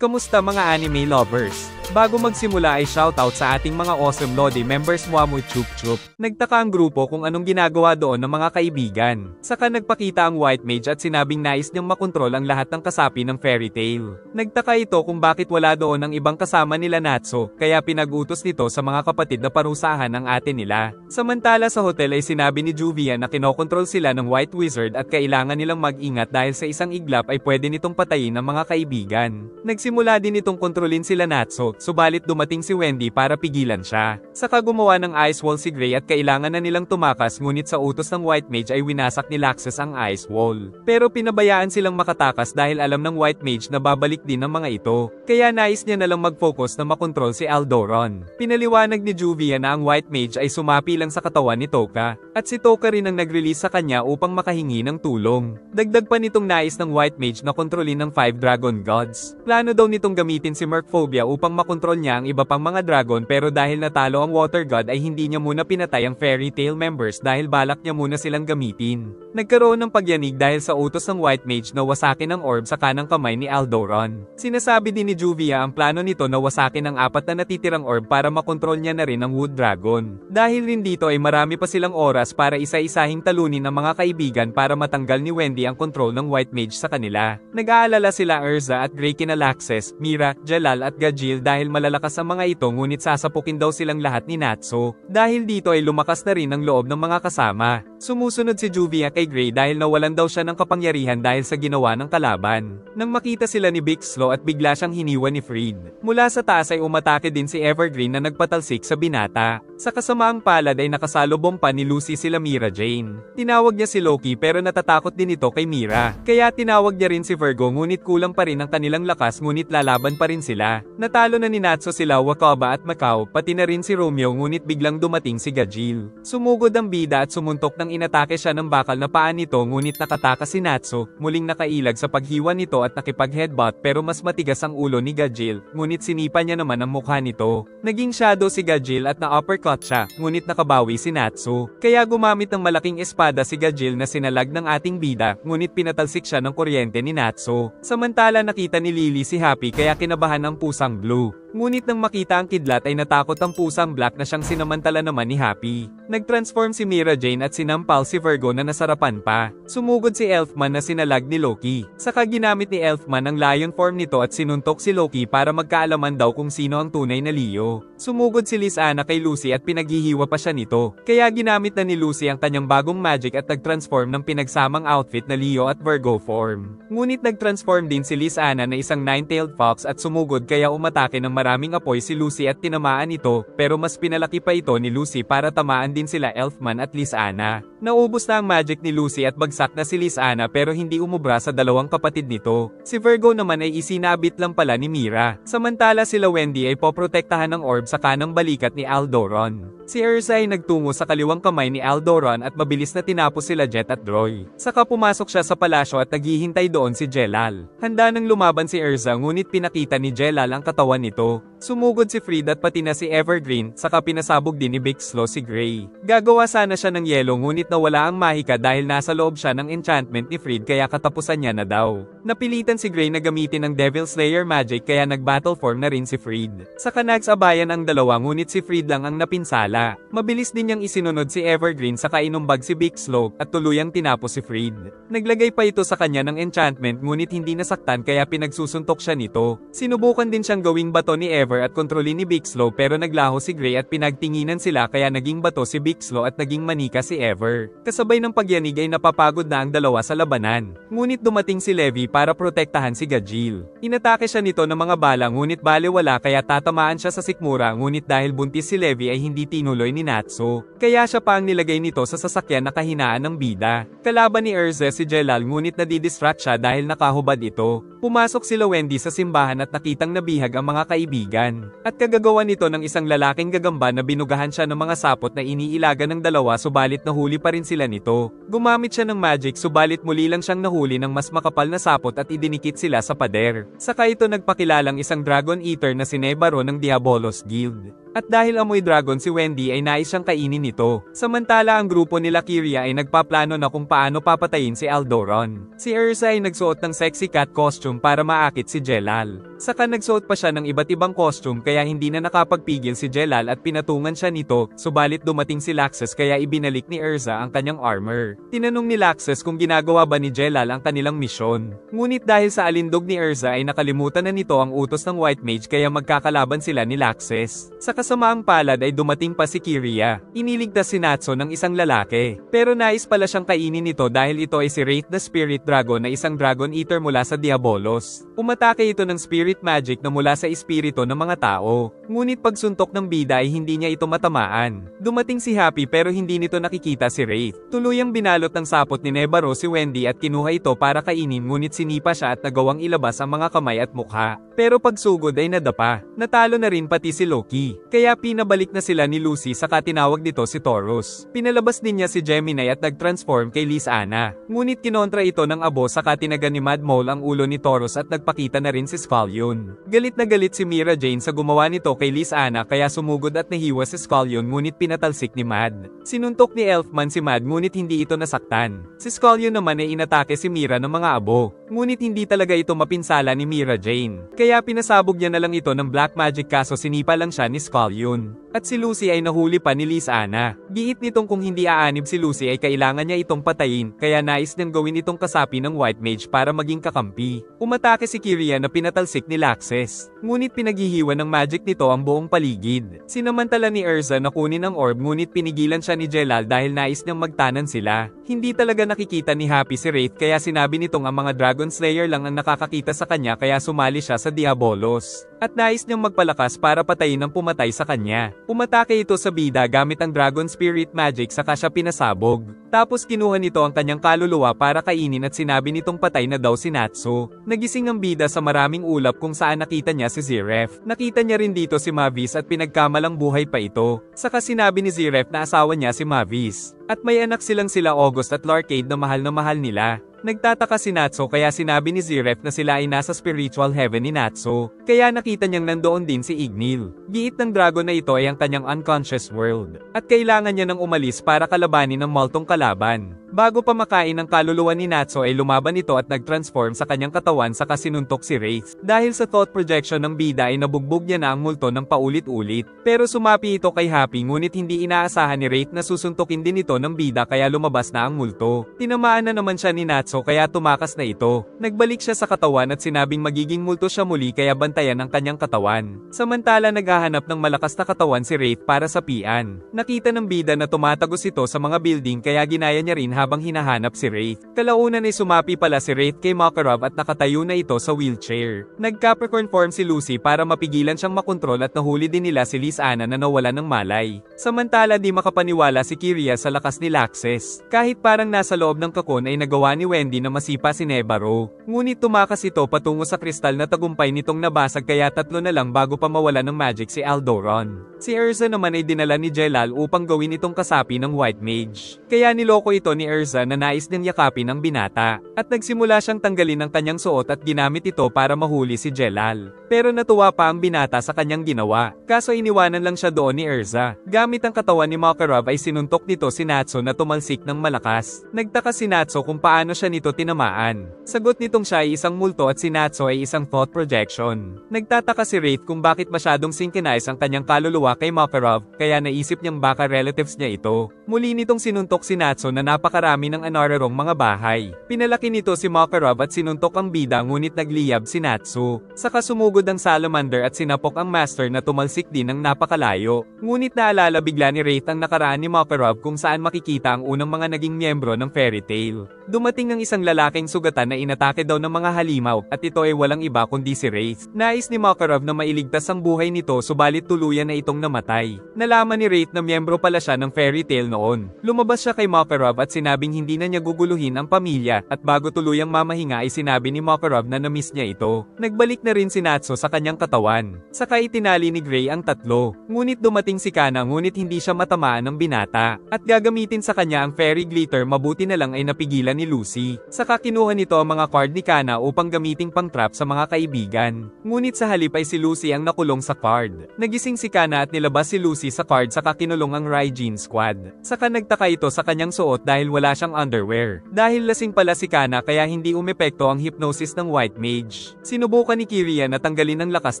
Kamusta mga anime lovers? Bago magsimula ay shoutout sa ating mga awesome Lodi members Mwamu Chup Chup. Nagtaka ang grupo kung anong ginagawa doon ng mga kaibigan. Saka nagpakita ang White Mage at sinabing nais niyang makontrol ang lahat ng kasapi ng fairy tale. Nagtaka ito kung bakit wala doon ang ibang kasama nila Natsu, kaya pinag-utos nito sa mga kapatid na parusahan ang ate nila. Samantala sa hotel ay sinabi ni Juvia na kinokontrol sila ng White Wizard at kailangan nilang mag-ingat dahil sa isang iglap ay pwede nitong patayin ang mga kaibigan. Nagsimula din itong kontrolin sila Natsu, subalit dumating si Wendy para pigilan siya. Saka gumawa ng ice wall si Gray at kailangan na nilang tumakas ngunit sa utos ng White Mage ay winasak ni Laxus ang ice wall. Pero pinabayaan silang makatakas dahil alam ng White Mage na babalik din ang mga ito. Kaya nais niya na lang mag-focus na makontrol si Aldoron. Pinaliwanag ni Juvia na ang White Mage ay sumapi lang sa katawan ni Toka. At si Toka rin ang nag-release sa kanya upang makahingi ng tulong. Dagdag pa nitong nais ng White Mage na kontrolin ng 5 Dragon Gods. Plano daw nitong gamitin si Mercphobia upang makontrol niya ang iba pang mga dragon pero dahil natalo ang Water God ay hindi niya muna pinatay ang Fairy Tail members dahil balak niya muna silang gamitin. Nagkaroon ng pagyanig dahil sa utos ng White Mage na wasakin ang orb sa kanang kamay ni Aldoron. Sinasabi din ni Juvia ang plano nito na wasakin ang 4 na natitirang orb para makontrol niya na rin ang Wood Dragon. Dahil rin dito ay marami pa silang oras para isa-isahing talunin ang mga kaibigan para matanggal ni Wendy ang kontrol ng White Mage sa kanila. Nag-aalala sila Erza at Gray kina Laxus, Mira, Jalal at Gajil dahil malalakas ang mga ito ngunit sasapukin daw silang lahat ni Natsu. Dahil dito ay lumakas na rin ang loob ng mga kasama. Sumusunod si Juvia kay Gray dahil nawalan daw siya ng kapangyarihan dahil sa ginawa ng kalaban. Nang makita sila ni Big Slow at bigla siyang hiniwan ni Freed. Mula sa taas ay umatake din si Evergreen na nagpatalsik sa binata. Sa kasamaang palad ay nakasalubong pa ni Lucy sila Mira Jane. Tinawag niya si Loki pero natatakot din ito kay Mira. Kaya tinawag niya rin si Virgo ngunit kulang pa rin ang kanilang lakas ngunit lalaban pa rin sila. Natalo na ni Natsu sila Wakaba at Macau pati na rin si Romeo ngunit biglang dumating si Gajil. Sumugod ang bida at sumuntok nang inatake siya ng bakal na paa nito ngunit nakatakas si Natsu, muling nakailag sa paghiwa nito at nakipag-headbutt pero mas matigas ang ulo ni Gajil, ngunit sinipa niya naman ang mukha nito. Naging shadow si Gajil at na-uppercut siya, ngunit nakabawi si Natsu. Kaya gumamit ng malaking espada si Gajil na sinalag ng ating bida, ngunit pinatalsik siya ng kuryente ni Natsu. Samantala nakita ni Lily si Happy kaya kinabahan ang pusang Blue. Ngunit nang makita ang kidlat ay natakot ang pusang Black na siyang sinamantala naman ni Happy. Nag-transform si Mira Jane at sinampal si Virgo na nasarapan pa. Sumugod si Elfman na sinalag ni Loki. Saka ginamit ni Elfman ang lion form nito at sinuntok si Loki para magkaalaman daw kung sino ang tunay na Leo. Sumugod si Lysana kay Lucy at pinaghihiwa pa siya nito. Kaya ginamit na ni Lucy ang kanyang bagong magic at nag-transform ng pinagsamang outfit na Leo at Virgo form. Ngunit nag-transform din si Lysana na isang 9-tailed fox at sumugod kaya umatake ng maraming apoy si Lucy at tinamaan ito, pero mas pinalaki pa ito ni Lucy para tamaan din sila Elfman at Lysana. Naubos na ang magic ni Lucy at bagsak na si Lysana pero hindi umubra sa dalawang kapatid nito. Si Virgo naman ay isinabit lang pala ni Mira. Samantala sila Wendy ay poprotektahan ng orb sa kanang balikat ni Aldoron. Si Erza ay nagtungo sa kaliwang kamay ni Aldoron at mabilis na tinapos sila Jet at Roy. Saka pumasok siya sa palasyo at naghihintay doon si Jelal. Handa nang lumaban si Erza ngunit pinakita ni Jelal ang katawan nito. Sumugod si Freed at pati na si Evergreen, saka pinasabog din ni Big Slow si Gray. Gagawa sana siya ng yelo ngunit nawala ang mahika dahil nasa loob siya ng enchantment ni Freed kaya katapusan niya na daw. Napilitan si Gray na gamitin ang Devil Slayer magic kaya nag-battle form na rin si Freed. Saka nagsabayan ang dalawa ngunit si Freed lang ang napinsala. Mabilis din niyang isinunod si Evergreen saka inumbag si Big Slow at tuluyang tinapos si Freed. Naglagay pa ito sa kanya ng enchantment ngunit hindi nasaktan kaya pinagsusuntok siya nito. Sinubukan din siyang gawing bato ni Ever at kontrolin ni Big Slow pero naglaho si Gray at pinagtinginan sila kaya naging bato si Big Slow at naging manika si Ever. Kasabay ng pagyanig ay napapagod na ang dalawa sa labanan. Ngunit dumating si Levi para protektahan si Gajil. Inatake siya nito ng mga bala ngunit balewala kaya tatamaan siya sa sikmura ngunit dahil buntis si Levi ay hindi tinuloy ni Natsu. Kaya siya pa ang nilagay nito sa sasakyan na kahinaan ng bida. Kalaban ni Erza si Jelal ngunit nadidistract siya dahil nakahubad ito. Pumasok sila Wendy sa simbahan at nakitang nabihag ang mga kaibigan. At kagagawa nito ng isang lalaking gagamba na binugahan siya ng mga sapot na iniilaga ng dalawa subalit nahuli pa rin sila nito. Gumamit siya ng magic subalit muli lang siyang nahuli ng mas makapal na sapot at idinikit sila sa pader. Saka ito nagpakilalang isang Dragon Eater na si Nebaro ng Diabolos Guild. At dahil amoy dragon si Wendy ay nais siyang kainin nito. Samantala ang grupo nila Kiria ay nagpaplano na kung paano papatayin si Aldoron. Si Erza ay nagsuot ng sexy cat costume para maakit si Jelal. Saka nagsuot pa siya ng iba't ibang costume kaya hindi na nakapagpigil si Jelal at pinatungan siya nito, subalit dumating si Laxus kaya ibinalik ni Erza ang kanyang armor. Tinanong ni Laxus kung ginagawa ba ni Jelal ang kanilang misyon. Ngunit dahil sa alindog ni Erza ay nakalimutan na nito ang utos ng White Mage kaya magkakalaban sila ni Laxus. Sa kasamaang palad ay dumating pa si Kiria. Iniligtas si Natsu ng isang lalaki. Pero nais pala siyang kainin nito dahil ito ay si Wraith the Spirit Dragon na isang Dragon Eater mula sa Diabolos. Umatake ito ng spirit magic na mula sa espiritu ng mga tao. Ngunit pagsuntok ng bida ay hindi niya ito matamaan. Dumating si Happy pero hindi nito nakikita si Wraith. Tuluyang binalot ng sapot ni Nebaro si Wendy at kinuha ito para kainin ngunit sinipa siya at nagawang ilabas ang mga kamay at mukha. Pero pagsugod ay nadapa. Natalo na rin pati si Loki. Kaya pinabalik na sila ni Lucy saka tinawag nito si Taurus. Pinalabas din niya si Gemini at nag-transform kay Lysana. Ngunit kinontra ito ng abo saka tinaga ni Mad Mole ang ulo ni Taurus at nagpakita na rin si Scullion. Galit na galit si Mira Jane sa gumawa nito kay Lysana kaya sumugod at nahiwa si Scullion ngunit pinatalsik ni Mad. Sinuntok ni Elfman si Mad ngunit hindi ito nasaktan. Si Scullion naman ay inatake si Mira ng mga abo. Ngunit hindi talaga ito mapinsala ni Mira Jane. Kaya pinasabog niya na lang ito ng black magic kaso sinipa lang siya ni Scullion. At si Lucy ay nahuli pa ni Lysana. Giit nitong kung hindi aanib si Lucy ay kailangan niya itong patayin, kaya nais niyang gawin itong kasapi ng White Mage para maging kakampi. Umatake si Kiria na pinatalsik ni Laxus. Ngunit pinaghihiwa ng magic nito ang buong paligid. Sinamantala ni Erza na kunin ang orb ngunit pinigilan siya ni Jelal dahil nais niyang magtanan sila. Hindi talaga nakikita ni Happy si Wraith kaya sinabi nitong ang mga Dragon Slayer lang ang nakakakita sa kanya kaya sumali siya sa Diabolos. At nais niyang magpalakas para patayin ang pumatay sa kanya. Umatake ito sa bida gamit ang Dragon Spirit Magic saka siya pinasabog. Tapos kinuha nito ang kanyang kaluluwa para kainin at sinabi nitong patay na daw si Natsu. Nagising ang bida sa maraming ulap kung saan nakita niya si Ziref. Nakita niya rin dito si Mavis at pinagkamalang buhay pa ito. Saka sinabi ni Ziref na asawa niya si Mavis. At may anak silang sila August at Larcade na mahal nila. Nagtataka si Natsu kaya sinabi ni Ziref na sila ay nasa spiritual heaven ni Natsu. Kaya nakita niyang nandoon din si Ignil. Giit ng dragon na ito ay ang kanyang unconscious world. At kailangan niya nang umalis para kalabanin ng multong kalaban. Bago pa makain ang kaluluwa ni Natsu ay lumaban ito at nag-transform sa kanyang katawan saka sinuntok si Wraith. Dahil sa thought projection ng bida ay nabugbog niya na ang multo ng paulit-ulit. Pero sumapi ito kay Happy ngunit hindi inaasahan ni Wraith na susuntukin din ito ng bida kaya lumabas na ang multo. Tinamaan na naman siya ni Natsu kaya tumakas na ito. Nagbalik siya sa katawan at sinabing magiging multo siya muli kaya bantayan ang kanyang katawan. Samantala naghahanap ng malakas na katawan si Wraith para sapian. Nakita ng bida na tumatagos ito sa mga building kaya ginaya niya rin habang hinahanap si Wraith. Kalaunan ay sumapi pala si Wraith kay Makarov at nakatayo na ito sa wheelchair. Nag-Capricorn form si Lucy para mapigilan siyang makontrol at nahuli din nila si Lysana na nawala ng malay. Samantala di makapaniwala si Kiria sa lakas ni Laxus. Kahit parang nasa loob ng kakon ay nagawa ni Wendy na masipa si Nebaro. Ngunit tumakas ito patungo sa kristal na tagumpay nitong nabasag kaya tatlo na lang bago pa mawala ng magic si Aldoron. Si Erza naman ay dinala ni Jelal upang gawin itong kasapi ng White Mage. Kaya niloko ito ni Erza na nais niyang yakapin ang binata. At nagsimula siyang tanggalin ang kanyang suot at ginamit ito para mahuli si Jelal. Pero natuwa pa ang binata sa kanyang ginawa. Kaso iniwanan lang siya doon ni Erza. Gamit ang katawan ni Makarov ay sinuntok nito si Natsu na tumalsik ng malakas. Nagtaka si Natsu kung paano siya nito tinamaan. Sagot nitong siya ay isang multo at si Natsu ay isang thought projection. Nagtataka si Wraith kung bakit masyadong synchronized ang kanyang kaluluwa kay Makarov, kaya naisip niyang baka relatives niya ito. Muli nitong sinuntok si Natsu na napakarami ng anararong mga bahay. Pinalaki nito si Makarov at sinuntok ang bida ngunit nagliyab si Natsu. Saka sumugod ang salamander at sinapok ang master na tumalsik din ng napakalayo. Ngunit naalala bigla ni Wraith ang nakaraan ni Makarov kung saan makikita ang unang mga naging miyembro ng Fairy Tail. Dumating ang isang lalaking sugatan na inatake daw ng mga halimaw at ito ay walang iba kundi si Wraith. Nais ni Makarov na mailigtas ang buhay nito subalit tuluyan na itong namatay. Nalaman ni Wraith na miyembro pala siya ng Fairy Tail noon. Lumabas siya kay Makarov at sinabi sinabing hindi na niya guguluhin ang pamilya, at bago tuluyang mamahinga ay sinabi ni Makarov na namiss niya ito. Nagbalik na rin si Natsu sa kanyang katawan. Saka itinali ni Gray ang tatlo. Ngunit dumating si Kana ngunit hindi siya matamaan ng binata. At gagamitin sa kanya ang fairy glitter, mabuti na lang ay napigilan ni Lucy. Saka kinuha nito ang mga card ni Kana upang gamiting pang-trap sa mga kaibigan. Ngunit sa halip ay si Lucy ang nakulong sa card. Nagising si Kana at nilabas si Lucy sa card saka kinulong ang Raijin Squad. Saka nagtaka ito sa kanyang suot dahil wala siyang underwear. Dahil lasing pala si Kana kaya hindi umepekto ang hypnosis ng White Mage. Sinubukan ni Kiria na tanggalin ang lakas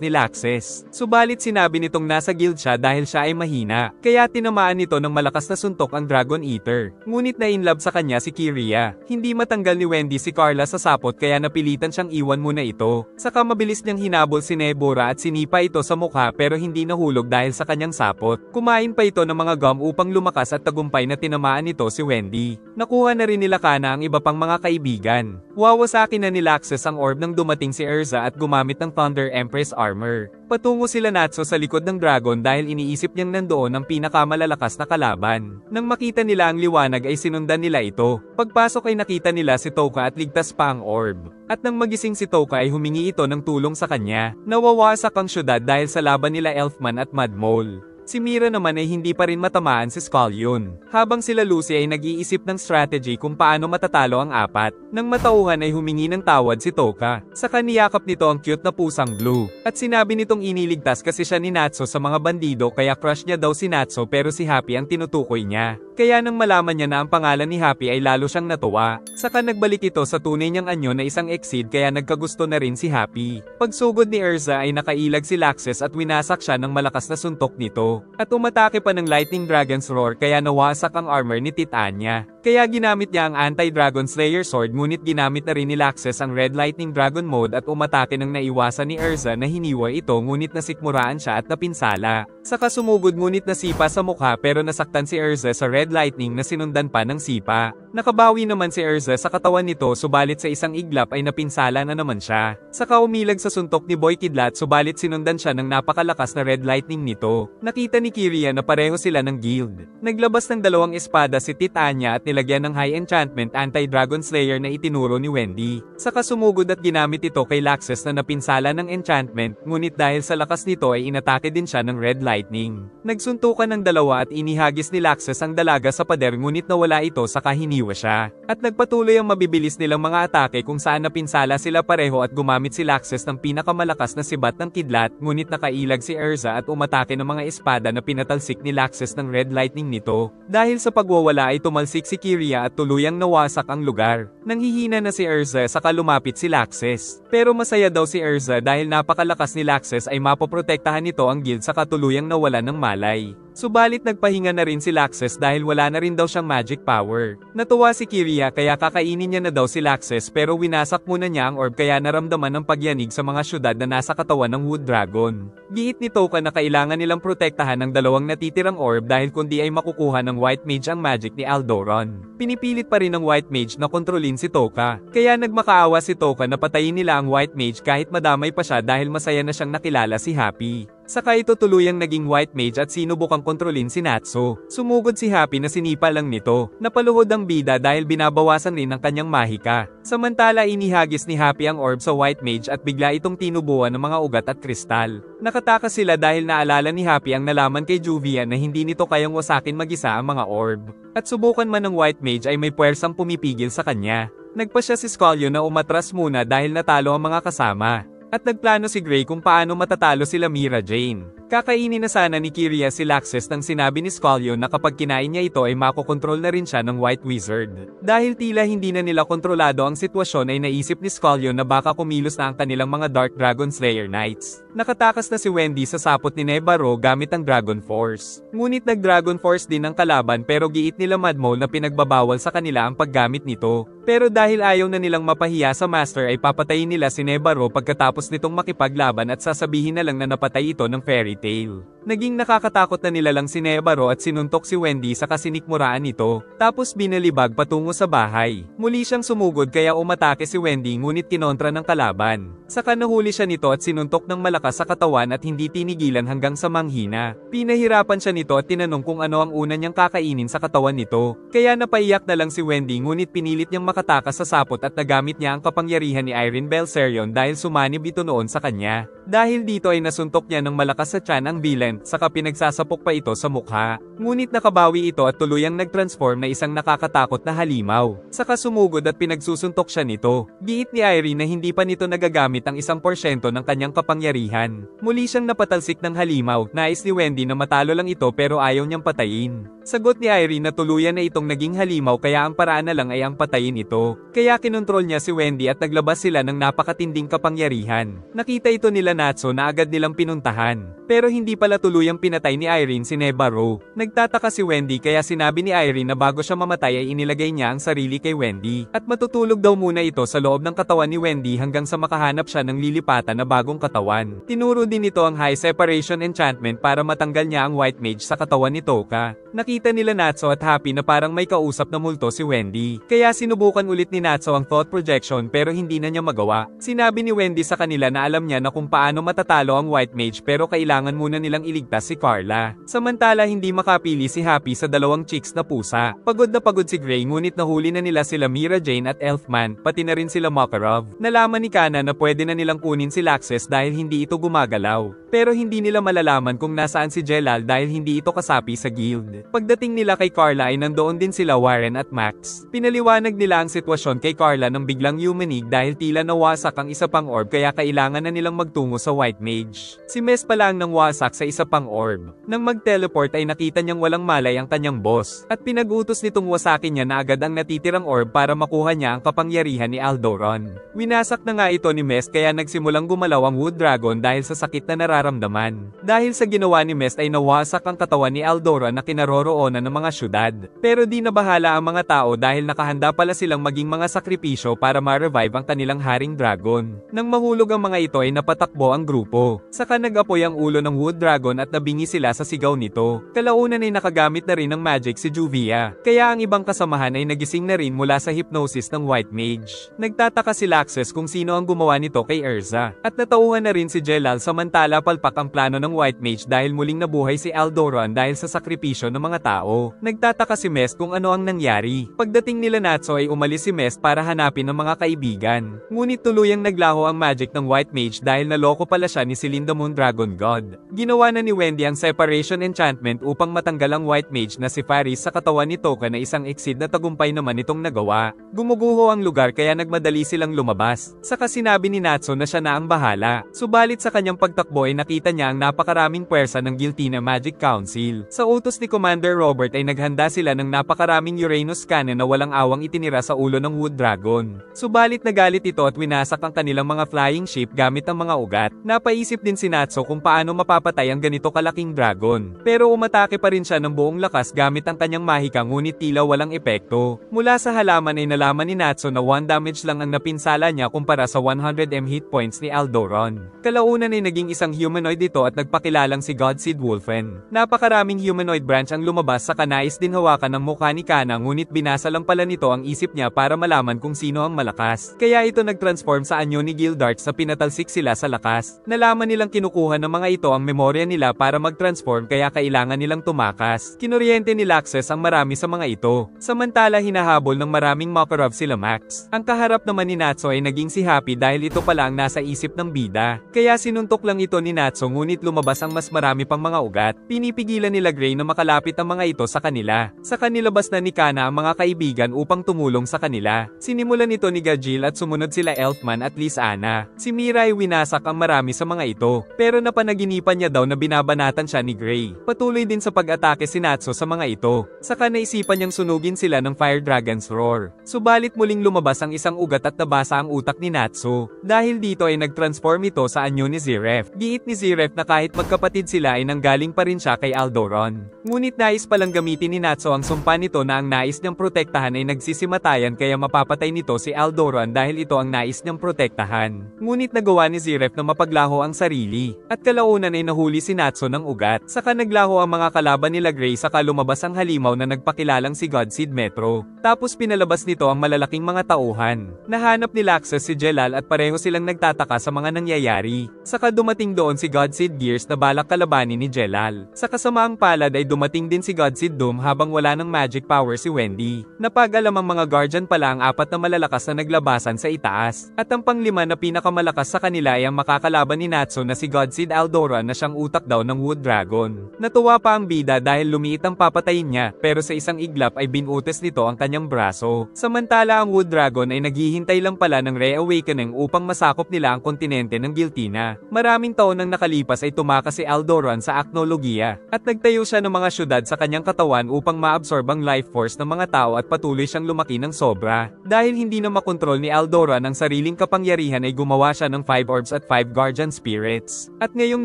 ni Laxes. Subalit sinabi nitong nasa guild siya dahil siya ay mahina. Kaya tinamaan nito ng malakas na suntok ang Dragon Eater. Ngunit na-inlove sa kanya si Kiria. Hindi matanggal ni Wendy si Carla sa sapot kaya napilitan siyang iwan muna ito. Saka mabilis niyang hinabol si Nebora at sinipa ito sa mukha pero hindi nahulog dahil sa kanyang sapot. Kumain pa ito ng mga gum upang lumakas at tagumpay na tinamaan nito si Wendy. Nakuha na rin nila Kana ang iba pang mga kaibigan. Wawasakin na ni Laxes ang orb nang dumating si Erza at gumamit ng Thunder Empress armor. Patungo sila Natsu sa likod ng dragon dahil iniisip niyang nandoon ang pinakamalalakas na kalaban. Nang makita nila ang liwanag ay sinundan nila ito. Pagpasok ay nakita nila si Toka at ligtas pa ang orb. At nang magising si Toka ay humingi ito ng tulong sa kanya. Nawawasak ang syudad dahil sa laban nila Elfman at Mud Mole. Si Mira naman ay hindi pa rin matamaan si Scullion. Habang sila Lucy ay nag-iisip ng strategy kung paano matatalo ang apat. Nang matauhan ay humingi ng tawad si Toka. Saka niyakap nito ang cute na pusang Blue. At sinabi nitong iniligtas kasi siya ni Natsu sa mga bandido kaya crush niya daw si Natsu pero si Happy ang tinutukoy niya. Kaya nang malaman niya na ang pangalan ni Happy ay lalo siyang natuwa. Saka nagbalik ito sa tunay niyang anyo na isang exceed kaya nagkagusto na rin si Happy. Pagsugod ni Erza ay nakailag si Laxes at winasak siya ng malakas na suntok nito. At umatake pa ng Lightning Dragon's Roar kaya nawasak ang armor ni Titania. Kaya ginamit niya ang Anti-Dragon Slayer Sword ngunit ginamit na rin ni Laxes ang Red Lightning Dragon Mode at umatake nang naiwasan ni Erza na hiniwa ito ngunit nasikmuraan siya at napinsala. Saka sumugod ngunit nasipa sa mukha pero nasaktan si Erza sa Red Lightning na sinundan pa ng sipa. Nakabawi naman si Erza sa katawan nito subalit sa isang iglap ay napinsala na naman siya. Saka umilag sa suntok ni Boy Kidlat subalit sinundan siya ng napakalakas na Red Lightning nito. Nakita ni Kiria na pareho sila ng guild. Naglabas ng dalawang espada si Titania at nilagyan ng High Enchantment Anti-Dragon Slayer na itinuro ni Wendy. Saka sumugod at ginamit ito kay Laxes na napinsala ng enchantment ngunit dahil sa lakas nito ay inatake din siya ng Red Lightning. Nagsuntukan ng dalawa at inihagis ni Laxes ang dalaga sa pader ngunit nawala ito saka hiniwa siya. At nagpatuloy ang mabibilis nilang mga atake kung saan napinsala sila pareho at gumamit si Laxes ng pinakamalakas na sibat ng kidlat ngunit nakailag si Erza at umatake ng mga espada na pinatalsik ni Laxes ng Red Lightning nito. Dahil sa pagwawala ay tumalsik si Kiria at tuluyang nawasak ang lugar. Nanghihina na si Erza saka lumapit si Laxes. Pero masaya daw si Erza dahil napakalakas ni Laxes ay mapoprotektahan nito ang guild saka tuluyang nawala ng malay. Subalit nagpahinga na rin si Laxes dahil wala na rin daw siyang magic power. Natuwa si Kiria kaya kakainin niya na daw si Laxes pero winasak muna niya ang orb kaya naramdaman ng pagyanig sa mga syudad na nasa katawan ng Wood Dragon. Giit ni Toka na kailangan nilang protektahan ng dalawang natitirang orb dahil kundi ay makukuha ng White Mage ang magic ni Aldoron. Pinipilit pa rin ng White Mage na kontrolin si Toka. Kaya nagmakaawa si Toka na patayin nila ang White Mage kahit madamay pa siya dahil masaya na siyang nakilala si Happy. Saka ito tuluyang naging White Mage at sinubukang kontrolin si Natsu. Sumugod si Happy na sinipa lang nito. Napaluhod ang bida dahil binabawasan rin ang kanyang mahika. Samantala inihagis ni Happy ang orb sa White Mage at bigla itong tinubuan ng mga ugat at kristal. Nakatakas sila dahil naalala ni Happy ang nalaman kay Juvia na hindi nito kayang wasakin mag-isa ang mga orb. At subukan man ng White Mage ay may puwersang pumipigil sa kanya. Nagpa siya si Scullion na umatras muna dahil natalo ang mga kasama. At nagplano si Gray kung paano matatalo sila Mira Jane. Kakainin na sana ni Kiria si Laxes nang sinabi ni Scullion na kapag kinain niya ito ay makokontrol na rin siya ng White Wizard. Dahil tila hindi na nila kontrolado ang sitwasyon ay naisip ni Scullion na baka kumilos na ang kanilang mga Dark Dragon Slayer Knights. Nakatakas na si Wendy sa sapot ni Nebaro gamit ang Dragon Force. Ngunit nag-Dragon Force din ang kalaban pero giit nila Mud Mole na pinagbabawal sa kanila ang paggamit nito. Pero dahil ayaw na nilang mapahiya sa Master ay papatayin nila si Nebaro pagkatapos nitong makipaglaban at sasabihin na lang na napatay ito ng fairy tale. Naging nakakatakot na nilalang si Nevarro at sinuntok si Wendy sa kasinikmuraan nito, tapos binalibag patungo sa bahay. Muli siyang sumugod kaya umatake si Wendy ngunit kinontra ng kalaban. Saka nahuli siya nito at sinuntok ng malakas sa katawan at hindi tinigilan hanggang sa manghina. Pinahirapan siya nito at tinanong kung ano ang una niyang kakainin sa katawan nito. Kaya napaiyak na lang si Wendy ngunit pinilit niyang makatakas sa sapot at nagamit niya ang kapangyarihan ni Irene Belserion dahil sumanib ito noon sa kanya. Dahil dito ay nasuntok niya ng malakas sa tiyan ang villain, saka pinagsasapok pa ito sa mukha. Ngunit nakabawi ito at tuluyang nagtransform na isang nakakatakot na halimaw. Saka sumugod at pinagsusuntok siya nito. Giit ni Irene na hindi pa nito nagagamit ang 1% ng kanyang kapangyarihan. Muli siyang napatalsik ng halimaw. Nais ni Wendy na matalo lang ito pero ayaw niyang patayin. Sagot ni Irene na tuluyan na itong naging halimaw kaya ang paraan na lang ay ang patayin ito. Kaya kinontrol niya si Wendy at naglabas sila ng napakatinding kapangyarihan. Nakita ito nila Natsu na agad nilang pinuntahan. Pero hindi pala tuluyang pinatay ni Irene si Nevarro. Nagtataka si Wendy kaya sinabi ni Irene na bago siya mamatay ay inilagay niya ang sarili kay Wendy. At matutulog daw muna ito sa loob ng katawan ni Wendy hanggang sa makahanap siya ng lilipatan na bagong katawan. Tinuro din ito ang High Separation Enchantment para matanggal niya ang White Mage sa katawan ni Toka. Nakita nila Natsu at Happy na parang may kausap na multo si Wendy. Kaya sinubukan ulit ni Natsu ang Thought Projection pero hindi na niya magawa. Sinabi ni Wendy sa kanila na alam niya na kung paano matatalo ang White Mage pero kailangan muna nilang iligtas si Carla. Samantala hindi makapili si Happy sa dalawang chicks na pusa. Pagod na pagod si Gray ngunit nahuli na nila sila Mira Jane at Elfman, pati na rin sila Makarov. Nalaman ni Kana na pwede na nilang kunin si Laxus dahil hindi ito gumagalaw. Pero hindi nila malalaman kung nasaan si Jelal dahil hindi ito kasapi sa guild. Pagdating nila kay Carla ay nandoon din sila Warren at Max. Pinaliwanag nila ang sitwasyon kay Carla nang biglang yumanig dahil tila nawasak ang isa pang orb kaya kailangan na nilang magtungo sa White Mage. Si Mes pa lang nang wasak sa isa pang orb. Nang mag-teleport ay nakita niyang walang malay ang kanyang boss at pinag-utos nitong wasakin niya na agad ang natitirang orb para makuha niya ang kapangyarihan ni Aldoron. Winasak na nga ito ni Mes kaya nagsimulang gumalaw ang Wood Dragon dahil sa sakit na nararamdaman. Dahil sa ginawa ni Mes ay nawasak ang katawan ni Aldoron na kinaroroonan ng mga syudad. Pero di na bahala ang mga tao dahil nakahanda pala silang maging mga sakripisyo para ma-revive ang kanilang haring dragon. Nang mahulog ang mga ito ay napatakbo ang grupo. Saka nag-apoy ang ulo ng Wood Dragon at nabingi sila sa sigaw nito. Kalaunan ay nakagamit na rin ng magic si Juvia. Kaya ang ibang kasamahan ay nagising na rin mula sa hypnosis ng White Mage. Nagtataka si Laxus kung sino ang gumawa nito kay Erza. At natauhan na rin si Jelal samantala palpak ang plano ng White Mage dahil muling nabuhay si Aldoron dahil sa sakripisyo ng mga tao. Nagtataka si Mes kung ano ang nangyari. Pagdating nila Natsu ay umalis si Mes para hanapin ang mga kaibigan. Ngunit tuluyang naglaho ang magic ng White Mage dahil naloko pala siya ni Celinda-Moon Dragon God. Ginawa na ni Wendy ang Separation Enchantment upang matanggal ang White Mage na si Faris sa katawan ni Toka na isang exceed na tagumpay naman itong nagawa. Gumuguho ang lugar kaya nagmadali silang lumabas. Saka sinabi ni Natsu na siya na ang bahala. Subalit sa kanyang pagtakbo ay nakita niya ang napakaraming puwersa ng Giltina Magic Council. Sa utos ni Commander Robert ay naghanda sila ng napakaraming Uranus cannon na walang awang itinira sa ulo ng Wood Dragon. Subalit nagalit ito at winasak ang kanilang mga flying ship gamit ang mga ugat. Napaisip din si Natsu kung paano mapapatay ang ganito kalaking dragon. Pero umatake pa rin siya ng buong lakas gamit ang kanyang mahika ngunit tila walang epekto. Mula sa halaman ay nalaman ni Natsu na 1 damage lang ang napinsala niya kumpara sa 100 hit points ni Aldoron. Kalaunan ay naging isang humanoid ito at nagpakilalang si Godseed Wolfen. Napakaraming humanoid branch ang lumabas sa kanais din hawakan ng mukha ni Kana ngunit binasa lang pala nito ang isip niya para malaman kung sino ang malakas. Kaya ito nagtransform sa anyo ni Gildart sa pinatalsik sila sa lakas. Nalaman nilang kinukuha ng mga ito ang memorya nila para mag-transform kaya kailangan nilang tumakas. Kinuryente ni Laxus ang marami sa mga ito. Samantala hinahabol ng maraming Makarov sila Max. Ang kaharap naman ni Natsu ay naging si Happy dahil ito pala ang nasa isip ng bida. Kaya sinuntok lang ito ni Natsu ngunit lumabas ang mas marami pang mga ugat. Pinipigilan nila Gray na makalapit ang mga ito sa kanila. Sa kanilabas na ni Kana ang mga kaibigan upang tumulong sa kanila. Sinimulan ito ni Gajil at sumunod sila Elfman at Lysana. Si Mira ay winasak ang marami sa mga ito. Pero napanaginipan niya daw na binabanatan siya ni Gray. Patuloy din sa pag-atake si Natsu sa mga ito. Saka naisipan niyang sunugin sila ng Fire Dragon's Roar. Subalit muling lumabas ang isang ugat at nabasa ang utak ni Natsu. Dahil dito ay nag-transform ito sa anyo ni Ziref. Giit ni Ziref na kahit magkapatid sila ay nanggaling pa rin siya kay Aldoron. Ngunit nais nais palang gamitin ni Natsu ang sumpa nito na ang nais niyang protektahan ay nagsisimatayan kaya mapapatay nito si Aldoran dahil ito ang nais niyang protektahan. Ngunit nagawa ni Ziref na mapaglaho ang sarili, at kalaunan ay nahuli si Natsu ng ugat. Saka naglaho ang mga kalaban nila Gray saka lumabas ang halimaw na nagpakilalang si Godseed Metro. Tapos pinalabas nito ang malalaking mga tauhan. Nahanap ni Laxus si Jelal at pareho silang nagtataka sa mga nangyayari. Saka dumating doon si Godseed Gears na balak kalabanin ni Jelal. Sa kasamaang palad ay dumating din si Godseed Doom habang wala ng magic power si Wendy. Napag-alam ang mga guardian pala ang apat na malalakas na naglabasan sa itaas. At ang panglima na pinakamalakas sa kanila ay ang makakalaban ni Natsu na si Godseed Aldoran na siyang utak daw ng Wood Dragon. Natuwa pa ang bida dahil lumiit ang papatayin niya, pero sa isang iglap ay binutes nito ang kanyang braso. Samantala ang Wood Dragon ay naghihintay lang pala ng reawakening upang masakop nila ang kontinente ng Giltina. Maraming taon nang nakalipas ay tumakas si Aldoran sa aknolohiya, at nagtayo siya ng mga syudad sa kanyang katawan upang maabsorb ang life force ng mga tao at patuloy siyang lumaki ng sobra. Dahil hindi na makontrol ni Aldoran ang sariling kapangyarihan ay gumawa siya ng 5 orbs at 5 guardian spirits. At ngayong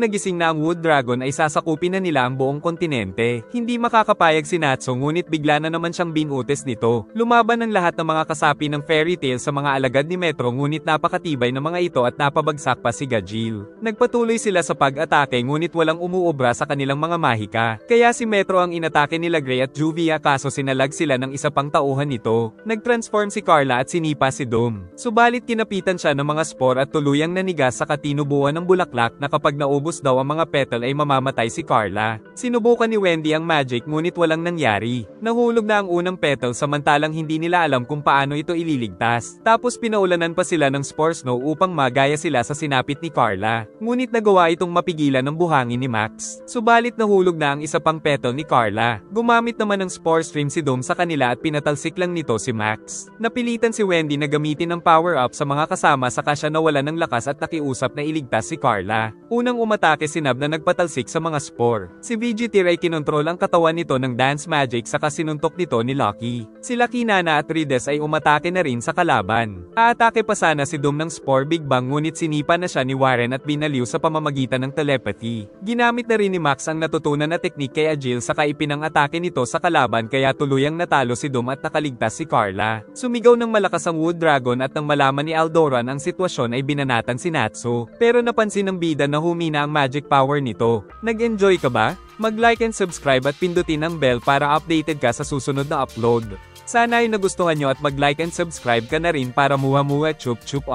nagising na ang Wood Dragon ay sasakupin na nila ang buong kontinente. Hindi makakapayag si Natsu ngunit bigla na naman siyang binutes nito. Lumaban ang lahat ng mga kasapi ng fairy tale sa mga alagad ni Metro ngunit napakatibay ng mga ito at napabagsak pa si Gajil. Nagpatuloy sila sa pag-atake ngunit walang umuobra sa kanilang mga mahika. Kaya si Metro ang inatake nila Gray at Juvia kaso sinalag sila ng isa pang tauhan nito. Nag-transform si Carla at sinipa si Doom. Subalit kinapitan siya ng mga spore at tuluyang nanigas sa katinubuan ng bulaklak na kapag naubos daw ang mga petal ay mamamatay si Carla. Sinubukan ni Wendy ang magic ngunit walang nangyari. Nahulog na ang unang petal samantalang hindi nila alam kung paano ito ililigtas. Tapos pinaulanan pa sila ng spore snow upang magaya sila sa sinapit ni Carla. Ngunit nagawa itong mapigilan ng buhangin ni Max. Subalit nahulog na ang isa pang petal ni Carla. Gumamit naman ng spore stream si Doom sa kanila at pinatalsik lang nito si Max. Napilitan si Wendy na gamitin ang power-up sa mga kasama saka siya nawala ng lakas at nakiusap na iligtas si Carla. Unang umatake si Nab na nagpatalsik sa mga spore. Si Vegetier ay kinontrol ang katawan nito ng dance magic saka sinuntok nito ni Lucky. Si Lucky, Nana at Rides ay umatake na rin sa kalaban. Aatake pa sana si Doom ng spore Big Bang ngunit sinipa na siya ni Warren at binaliw sa pamamagitan ng telepathy. Ginamit na rin ni Max ang natutunan na teknik kay Agil saka ipinang-atake nito sa kalaban kaya tuluyang natalo si Doom at nakaligtas si Carla. Sumigaw ng malakas ang Wood Dragon at nang malaman ni Aldoran ang sitwasyon ay binanatan si Natsu. Pero napansin ng bida na humina ang magic power nito. Nag-enjoy ka ba? Mag-like and subscribe at pindutin ang bell para updated ka sa susunod na upload. Sana ay nagustuhan nyo at mag-like and subscribe ka na rin para muha-muha chup chup.